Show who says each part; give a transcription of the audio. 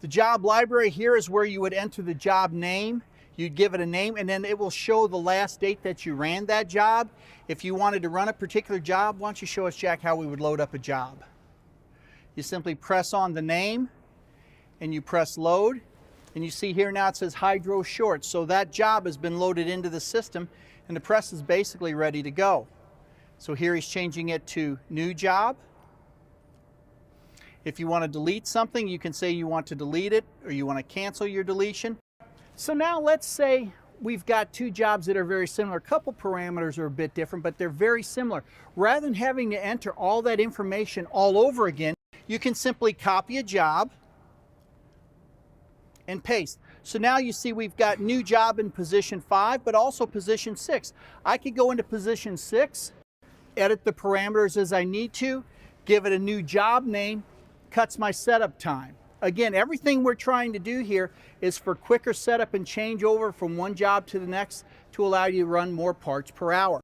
Speaker 1: The job library here is where you would enter the job name. You'd give it a name, and then it will show the last date that you ran that job. If you wanted to run a particular job, why don't you show us, Jack, how we would load up a job? You simply press on the name, and you press load, and you see here now it says hydro short. So that job has been loaded into the system, and the press is basically ready to go. So here he's changing it to new job. If you want to delete something, you can say you want to delete it or you want to cancel your deletion. So now let's say we've got two jobs that are very similar. A couple parameters are a bit different, but they're very similar. Rather than having to enter all that information all over again, you can simply copy a job and paste. So now you see we've got new job in position 5, but also position 6. I could go into position 6, edit the parameters as I need to, give it a new job name, cuts my setup time. Again, everything we're trying to do here is for quicker setup and changeover from one job to the next to allow you to run more parts per hour.